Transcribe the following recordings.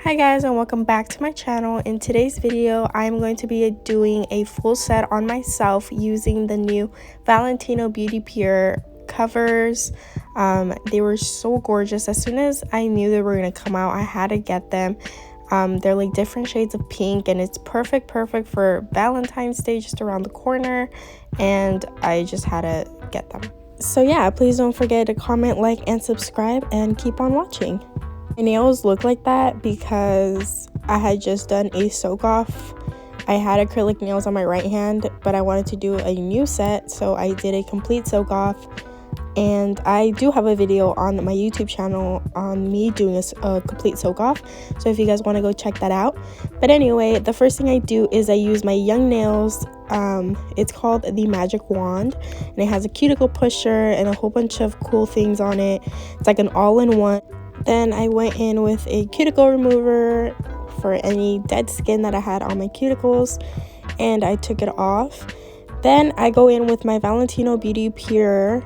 Hi guys, and welcome back to my channel. In today's video I'm going to be doing a full set on myself using the new Valentino Beautypure covers. They were so gorgeous. As soon as I knew they were going to come out, I had to get them. They're like different shades of pink, and it's perfect for Valentine's Day just around the corner, and I just had to get them. So yeah, please don't forget to comment, like, and subscribe, and keep on watching. My nails look like that because I had just done a soak off. I had acrylic nails on my right hand, but I wanted to do a new set, so I did a complete soak off. And I do have a video on my YouTube channel on me doing a complete soak off, so if you guys want to go check that out. But anyway, the first thing I do is I use my Young Nails. It's called the Magic Wand, and it has a cuticle pusher and a whole bunch of cool things on it. It's like an all-in-one. Then I went in with a cuticle remover for any dead skin that I had on my cuticles, and I took it off. Then I go in with my Valentino Beautypure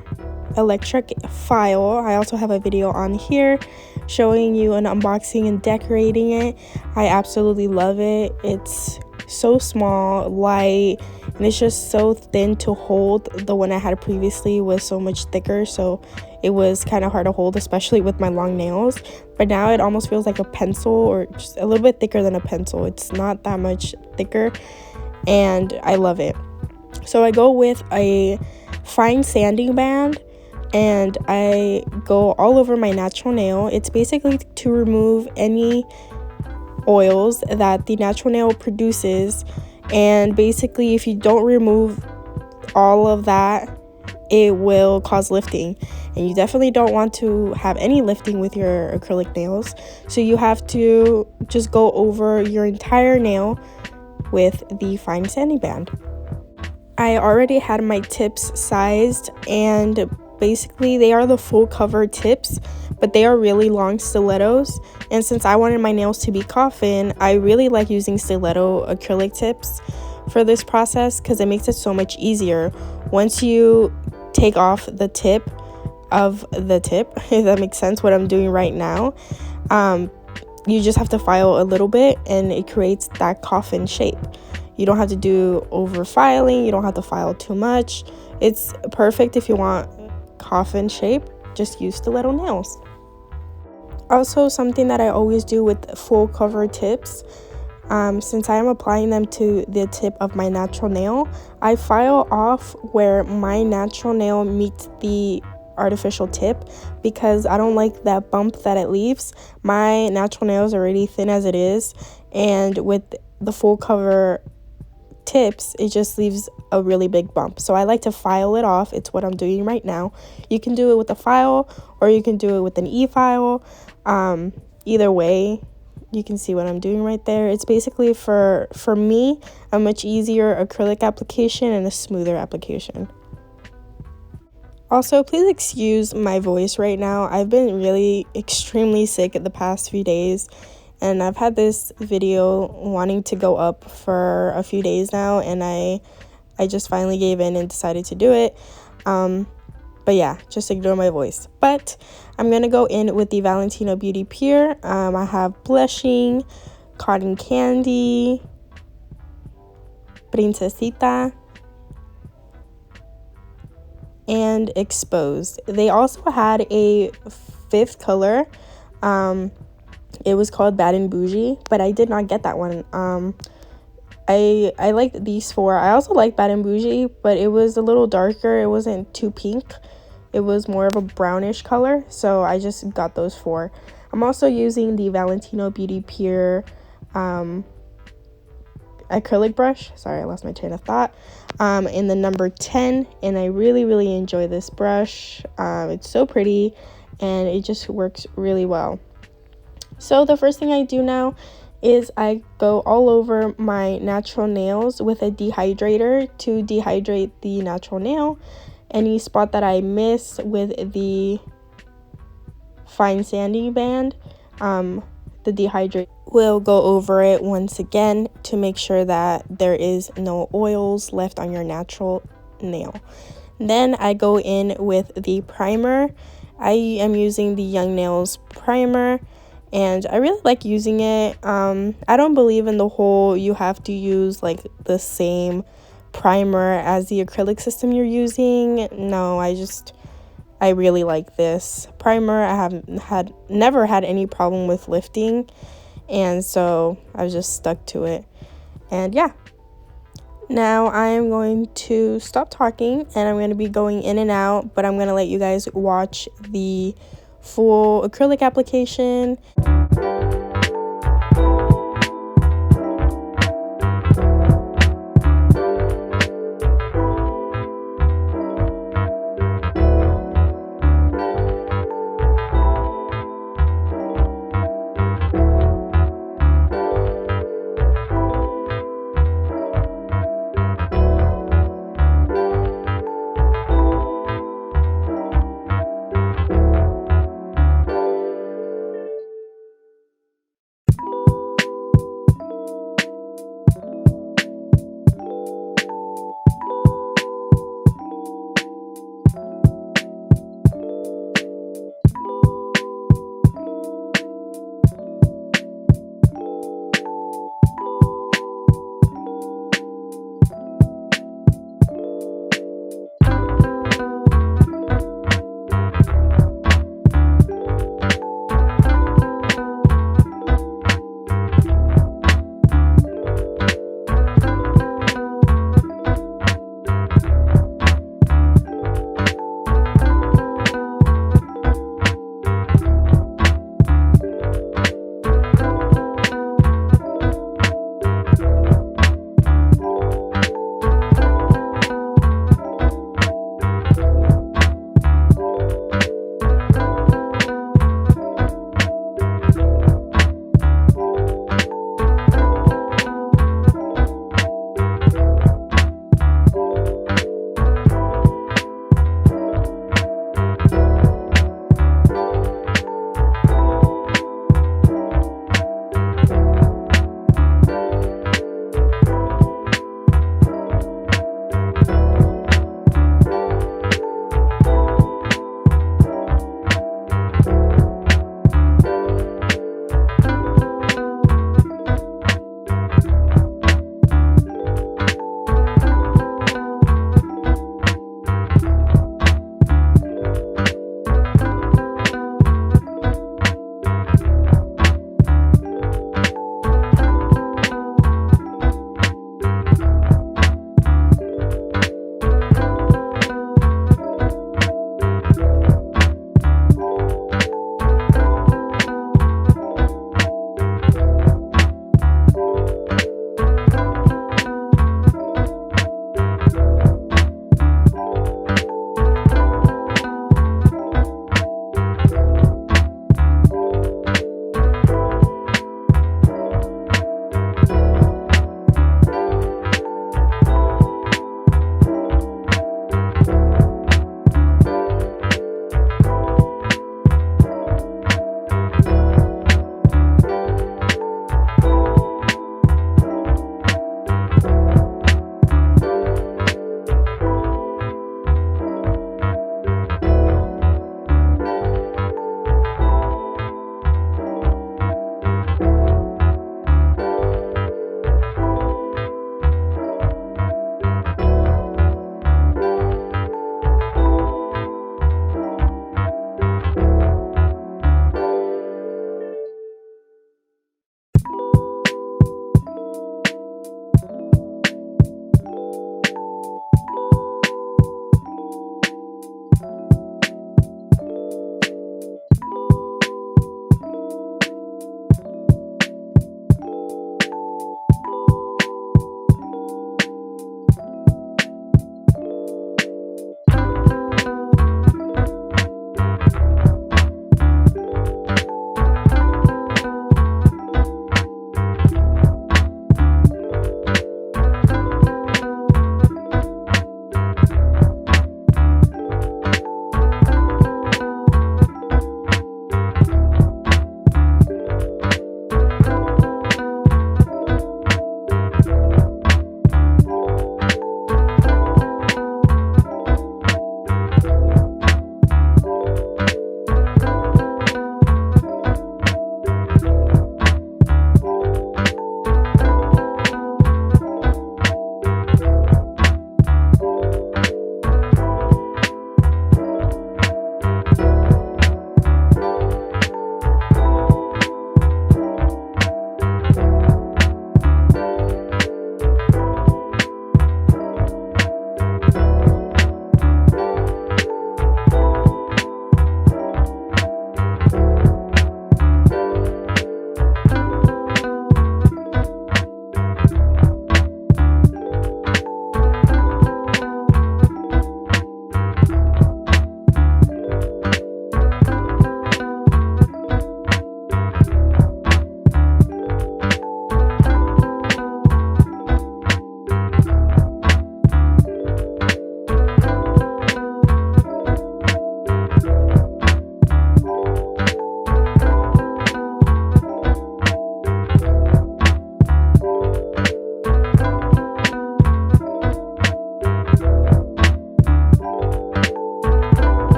electric file. I also have a video on here showing you an unboxing and decorating it. I absolutely love it. It's so small, light, and it's just so thin to hold. The one I had previously was so much thicker, so it was kind of hard to hold, especially with my long nails. But now it almost feels like a pencil, or just a little bit thicker than a pencil. It's not that much thicker, and I love it. So I go with a fine sanding band, and I go all over my natural nail. It's basically to remove any oils that the natural nail produces, and basically if you don't remove all of that, it will cause lifting, and you definitely don't want to have any lifting with your acrylic nails. So you have to just go over your entire nail with the fine sanding band. I already had my tips sized, and basically they are the full cover tips, but they are really long stilettos, and since I wanted my nails to be coffin, I really like using stiletto acrylic tips for this process because it makes it so much easier. Once you take off the tip of the tip, if that makes sense, what I'm doing right now, you just have to file a little bit and it creates that coffin shape. You don't have to do over filing, you don't have to file too much. It's perfect if you want coffin shape. Just use stiletto nails. Also, something that I always do with full cover tips, since I am applying them to the tip of my natural nail, I file off where my natural nail meets the artificial tip because I don't like that bump that it leaves. My natural nail is already thin as it is, and with the full cover tips, it just leaves a really big bump. So I like to file it off. It's what I'm doing right now. You can do it with a file, or you can do it with an e-file. Either way, you can see what I'm doing right there. It's basically for me a much easier acrylic application and a smoother application. Also, please excuse my voice right now. I've been really extremely sick the past few days, and I've had this video wanting to go up for a few days now, and I just finally gave in and decided to do it. But yeah, just ignore my voice. But I'm going to go in with the Valentino Beautypure. I have Blushing, Cotton Candy, Princesita, and Exposed. They also had a fifth color. It was called Bad and Bougie, but I did not get that one. I liked these four. I also like Bad and Bougie, but it was a little darker. It wasn't too pink. It was more of a brownish color, so I just got those four. I'm also using the Valentino Beautypure acrylic brush. Sorry, I lost my train of thought. In the number 10, and I really enjoy this brush. It's so pretty, and it just works really well. So the first thing I do now is I go all over my natural nails with a dehydrator to dehydrate the natural nail. Any spot that I miss with the fine sanding band, the dehydrator will go over it once again to make sure that there is no oils left on your natural nail. Then I go in with the primer. I am using the Young Nails primer, and I really like using it. I don't believe in the whole you have to use like the same primer as the acrylic system you're using. No, I really like this primer. I haven't never had any problem with lifting, and so I was just stuck to it. And yeah, now I am going to stop talking and I'm going to be going in and out, but I'm going to let you guys watch the full acrylic application.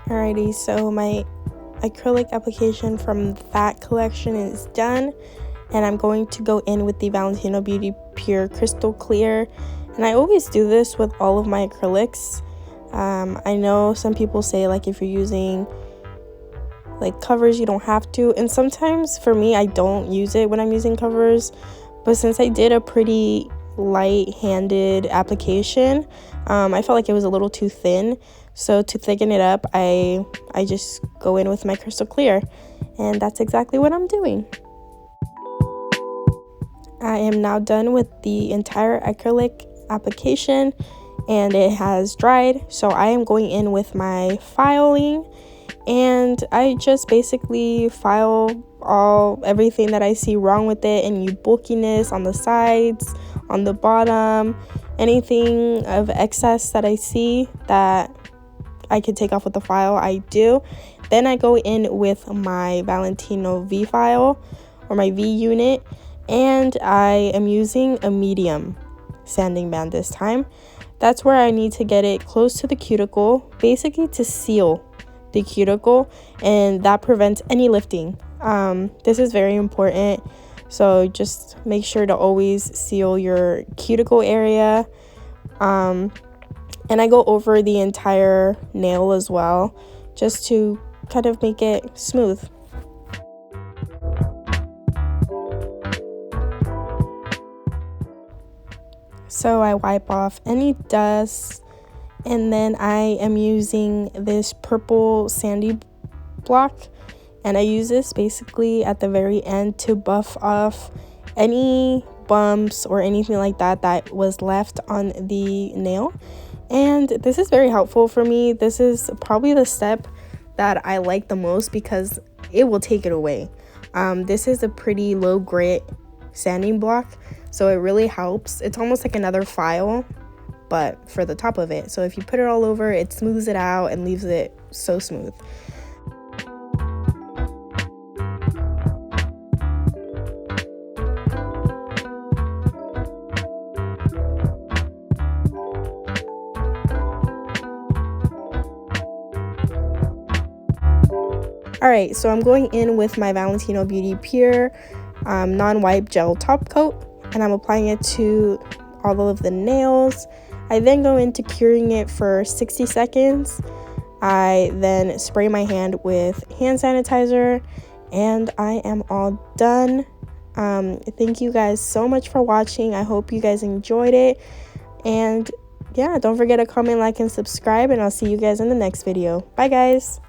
Alrighty, so my acrylic application from that collection is done, and I'm going to go in with the Valentino Beauty Pure Crystal Clear. And I always do this with all of my acrylics. I know some people say like if you're using like covers you don't have to, and sometimes for me I don't use it when I'm using covers, but since I did a pretty light-handed application, I felt like it was a little too thin. So to thicken it up, I just go in with my crystal clear, and that's exactly what I'm doing. I am now done with the entire acrylic application, and it has dried. So I am going in with my filing, and I just basically file everything that I see wrong with it, any bulkiness on the sides, on the bottom, anything of excess that I see that I could take off with the file, I do. Then I go in with my Valentino V file or my V unit, and I am using a medium sanding band this time. That's where I need to get it close to the cuticle, basically to seal the cuticle, and that prevents any lifting. This is very important, so just make sure to always seal your cuticle area. And I go over the entire nail as well, just to kind of make it smooth. So I wipe off any dust, and then I am using this purple sandy block, and I use this basically at the very end to buff off any bumps or anything like that that was left on the nail. And this is very helpful for me. This is probably the step that I like the most because it will take it away. This is a pretty low grit sanding block, so it really helps. It's almost like another file, but for the top of it. So if you put it all over, it smooths it out and leaves it so smooth. Alright, so I'm going in with my Valentino Beauty Pure non-wipe gel top coat, and I'm applying it to all of the nails. I then go into curing it for 60 seconds. I then spray my hand with hand sanitizer, and I am all done. Thank you guys so much for watching. I hope you guys enjoyed it, and yeah, don't forget to comment, like, and subscribe, and I'll see you guys in the next video. Bye guys.